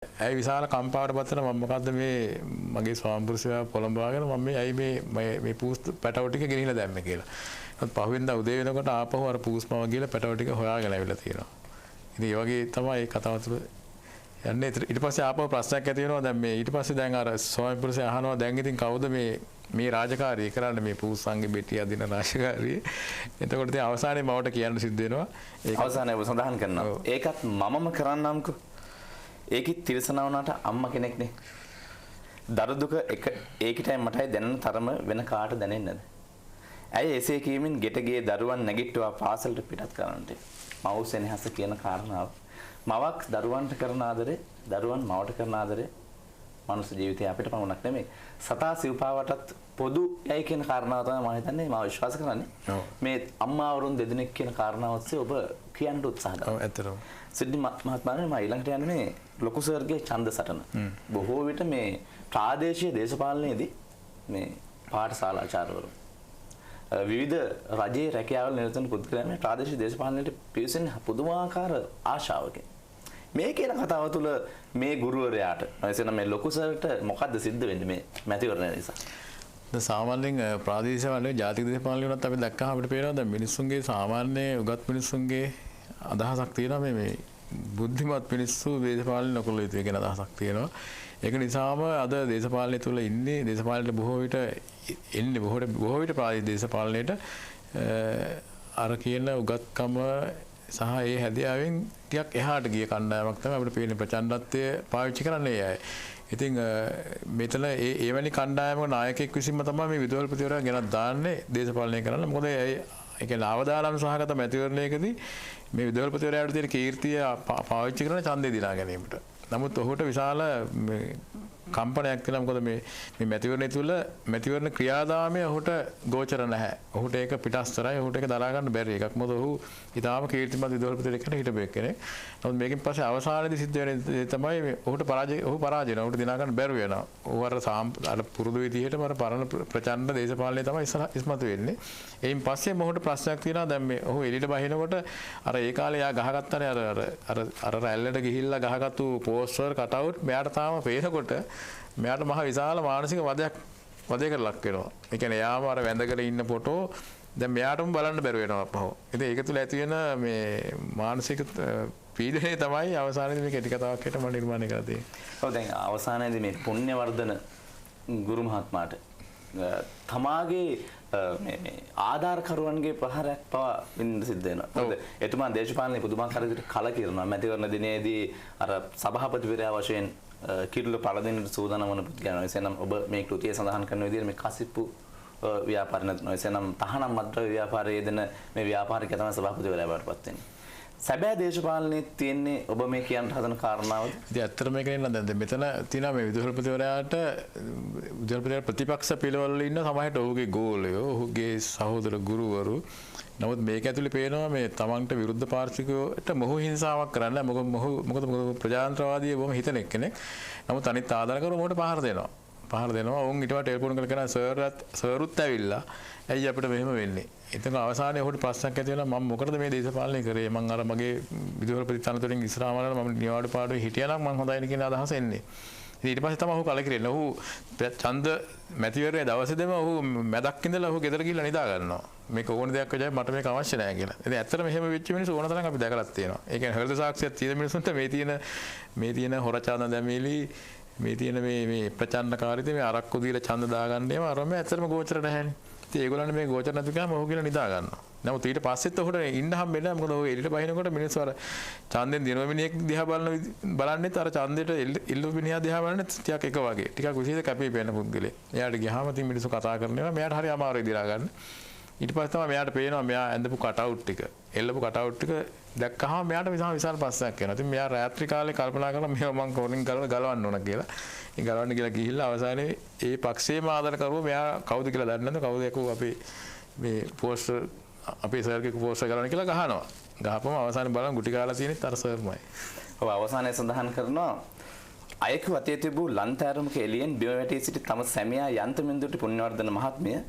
ඇයි විශාල කම්පාවට පත්තර මම මොකද්ද මේ මගේ ස්වාමිපුරුෂයා පොළඹවාගෙන මම මේ ඇයි මේ පූස් පැටව ටික ගෙනිහිලා දැම්මේ කියලා. ඒත් පහුවෙන්දා උදේ වෙනකොට ආපහු අර පූස්මව ගිහලා පැටව ටික හොයාගෙන ඇවිල්ලා තියෙනවා. ඉතින් ඒ වගේ තමයි ඒ කතාව තුළ යන්නේ. ඊට පස්සේ ආපහු ප්‍රශ්නයක් ඇති වෙනවා. දැන් මේ ඊට පස්සේ දැන් අර ස්වාමිපුරුෂයා අහනවා දැන් ඉතින් කවුද මේ රාජකාරිය කරන්නේ මේ පූස්සන්ගේ බෙටි අදින රාජකාරිය. එතකොට ඉතින් අවසානයේ මවට කියන්න සිද්ධ වෙනවා. ඒක අවසානයේ ඔබ සඳහන් කරනවා. ඒකත් මමම කරන්නම්කෝ. ඒකත් තිරසනා වුණාට අම්මා කෙනෙක්නේ. දරු දුක ඒකිටයි මටයි දැනෙන තරම වෙන කාට දැනෙන්නේ නැද? ඇයි එසේ කියමින් ගෙට ගියේ දරුවන් නැගිට්ටුවා පාසලට පිටත් කරන්නට. මව් සෙනෙහස කියන කාරණාව. මවක් දරුවන්ට කරන ආදරේ, දරුවන් මවට කරන ආදරේ මනුස්ස ජීවිතය අපිට පමණක් නෙමෙයි. සතා සිව්පාවටත් පොදු යයි කියන කාරණාව තමයි මම හිතන්නේ මම විශ්වාස කරන්නේ. මේ අම්මා වරුන් දෙදෙනෙක් කියන කාරණාව ඔස්සේ ඔබ කියන්න උත්සාහ කරනවා. ඔව් ඇත්තටම. සිද්ධි මහත්මයානේ මම ඊළඟට යන්නේ මේ ලොකු සර්ගේ ඡන්ද සටන. බොහෝ විට මේ ප්‍රාදේශීය දේශපාලනයේදී මේ පාඨශාලාචාර්යවරු විවිධ රජයේ රැකියාවල නිරත වෙන පුද්ගලයන් මේ ප්‍රාදේශීය දේශපාලනයට පිවිසෙන පුදුමාකාර ආශාවකින් මේ කියන කතාව තුළ මේ ගුරුවරයාට එසේනම් මේ ලොකු සර්ට මොකද්ද සිද්ධ වෙන්නේ මේ මැතිවරණ නිසා? දැන් සාමාන්‍යයෙන් ප්‍රාදේශීය වල ජාතික දේශපාලන වලත් අපි දැක්කම අපිට පේනවා දැන් මිනිස්සුන්ගේ සාමාන්‍ය උගත් මිනිස්සුන්ගේ අදහසක් තියෙනවා මේ බුද්ධිමත් මිනිස්සු දේශපාලන නොකළ යුතුයි කියන අදහසක් තියෙනවා. ඒක නිසාම අද දේශපාලනය තුළ ඉන්නේ දේශපාලනයට බොහෝ විට ප්‍රාදේශීය දේශපාලනයට අර කියන උගත්කම සහ ඒ හැදියාවෙන් ටිකක් එහාට ගිය කණ්ඩායමක් තමයි අපිට පේන්නේ ප්‍රචණ්ඩත්වය පාවිච්චි කරන්නේ අය. ඉතින් මෙතන එවැනි කණ්ඩායමක නායකයෙක් විසින්ම තමයි මේ විදුහල්පතිවරයා ගෙනත් දාන්නේ දේශපාලනය කරන්න. මොකද ඒ කියන්නේ අවදානම් සහගත මැතිවරණයකදී මේ විදුහල්පතිවරයාට තියෙන කීර්තිය පාවිච්චි කරන ඡන්දේ දිනා ගැනීමට. නමුත් ඔහුට විශාල කම්පනයක් තියෙනවා. මොකද මේ මැතිවරණය තුළ මැතිවරණ ක්‍රියාදාමය ඔහුට ගෝචර නැහැ. ඔහුට ඒක පිටස්තරයි. ඔහුට ඒක දරා ගන්න බැරි එකක්. මොකද ඔහු ඊටාම කීර්තිමත් විදුහල්පතිවරයෙක් හිටපු කෙනෙක්. නමුත් මේකෙන් පස්සේ අවසානයේදී සිද්ධ වෙන්නේ තමයි ඔහු පරාජය වෙනවා. ඔහුට දිනා ගන්න බැරුව වෙනවා. ඔහු අර පුරුදු විදිහටම අර පරණ ප්‍රචණ්ඩ දේශපාලනය තමයි ඉස්මතු වෙන්නේ. එයින් පස්සේ ඔහුට ප්‍රශ්නයක් තියෙනවා. දැන් මේ ඔහු එළියට බහිනකොට අර ඒ කාලේ යා ගහගත්තනේ අර රැල්ලට ගිහිල්ලා ගහගත්තු පෝස්ටර් කටවුට් මෙයාට තාම පේනකොට මෙයාට මහ විශාල මානසික වදයකට ලක් වෙනවා. ඒ කියන්නේ යාම අර වැඳගෙන ඉන්න ෆොටෝ දැන් මෙයාටම බලන්න බැරුව වෙනවා අපහො. ඉතින් ඒක තුල ඇති වෙන මේ මානසික පීඩනය තමයි අවසානයේදී මේ කෙටි කතාවක් හිට මම නිර්මාණය කරලා තියෙන්නේ. ඔව් දැන් අවසානයේදී මේ පුණ්‍යවර්ධන ගුරු මහත්මයාට තමාගේ මේ ආධාරකරුවන්ගේ ප්‍රහාරයක් පවා විඳ සිද්ධ වෙනවා. මොකද එතුමා දේශපාලනයේ පුදුමාකාර විදිහට කලකිරෙනවා. මැතිවරණ දිනේදී අර සභාපතිවරයා වශයෙන් කිරුළ පළදිනට සූදානම් වන පුද්ගලයන්. එසේනම් ඔබ මේ කෘතිය සඳහන් කරන විදිහට මේ කසිප්පු ව්‍යාපාර නැත්නම් එසේනම් තහනම් මද්ද්‍රව්‍ය ව්‍යාපාරයේ දෙන මේ ව්‍යාපාරිකයා තමයි සභාපතිවරයා බවට පත් වෙන්නේ. සැබෑ දේශපාලනයේ තියෙන්නේ ඔබ මේ කියන්න හදන කාරණාවද? ඉතින් ඇත්තටම මේක නෙන්න දැන් මෙතන තියෙනවා මේ විදුහල්පතිවරයාට ප්‍රතිපක්ෂ පිළවල ඉන්න සමහරට ඔහුගේ ගෝලයෝ ඔහුගේ සහෝදර ගුරුවරු. නමුත් මේක ඇතුලේ පේනවා මේ තමන්ට විරුද්ධ පාර්ශ්විකයට මොහු හිංසාවක් කරන්න. මොකද ප්‍රජාතන්ත්‍රවාදී බොහොම හිතන එක්කෙනෙක්. නමුත් අනිත් ආධාරකරු මොකට පහර දෙනවා. උන් ඊට වඩා ටෙලිෆෝන් කරලා කරන සර්රුත් ඇවිල්ලා ඇයි අපිට මෙහෙම වෙන්නේ? ඉතින් අවසානයේ ඔහුට ප්‍රශ්නයක් ඇති වෙනවා මම මොකටද මේ දේශපාලනය කරේ? මම අර මගේ විදුහල්පති තනතුරෙන් ඉස්සරහම මම නිවාඩු පාඩුවේ හිටියා නම් මම හොඳයිනේ කියන අදහස එන්නේ. ඊට පස්සේ තමයි ඔහු කලකිරෙන්නේ. ඔහු ඡන්ද මැතිවරණයේ දවසේදීම ඔහු මැදක් ඉඳලා ඔහු ගෙදර ගිහිල්ලා නිදා ගන්නවා. මේක ඕන දෙයක් වෙජයි මට මේක අවශ්‍ය නැහැ කියලා. ඉතින් ඇත්තටම මෙහෙම වෙච්ච මිනිස්සු ඕන තරම් අපි දැකලාත් තියෙනවා. ඒ කියන්නේ හෘද සාක්ෂියක් තියෙන මිනිස්සුන්ට මේ තියෙන හොරචාන දැමීලි මේ තියෙන මේ ප්‍රචණ්ඩකාරීත්වය මේ අරක්කු දීලා ඡන්ද දාගන්නේම අරම ඇත්තටම ගෝචර නැහැනේ. ඉතින් ඒගොල්ලන්ට මේ ගෝචර නැති ගාම ඔහු කියලා නිදා ගන්නවා. නමුත් ඊට පස්සෙත් ඔහුට ඉන්න හම්බෙන්නේ නැහැ. මොකද ඔහු එළියට බහිනකොට මිනිස්සු අර ඡන්දෙන් දිනවමිනියෙක් දිහා බලන්නෙත් අර ඡන්දෙට ඉල්ලුමිනියා දිහා බලන්නේ ටිකක් එක වගේ. ටිකක් විශේෂ කැපී පෙනෙන පුද්ගලෙක්. එයාට ගියාම ඉතින් මිනිස්සු කතා කරනවා. මෙයාට හරි අමාරුයි දිලා ගන්න. ඊට පස්සේ තමයි මෙයාට පේනවා මෙයා ඇඳපු කටවුට් ටික, එල්ලපු කටවුට් ටික දැක්කහම මෙයාට විශාල ප්‍රශ්නයක් එනවා. ඉතින් මෙයා රාත්‍රී කාලේ කල්පනා කරලා මේව මං කොරින් ගලවන්න ඕන කියලා. ඒ ගලවන්න කියලා ගිහිල්ලා අවසානයේ ඒ පක්ෂේම ආදර කරුවෝ මෙයා කවුද කියලා දන්නේ නැද්ද? කවුද යකෝ අපි මේ පෝස්ටර් අපේ සර්ගේ පෝස්ටර් ගලවන්න කියලා ගහනවා. ගහපම අවසානයේ බලන් ගුටි කාලා තියෙනෙත් අර සර්මයි. ඔව් අවසානයේ සඳහන් කරනවා අයක වතේ තිබූ ලන්තෑරුමක එළියෙන් බිම වැටී සිටි තම සැමියා යන්තමින්දුටි පුණ්‍යවර්ධන මහත්මිය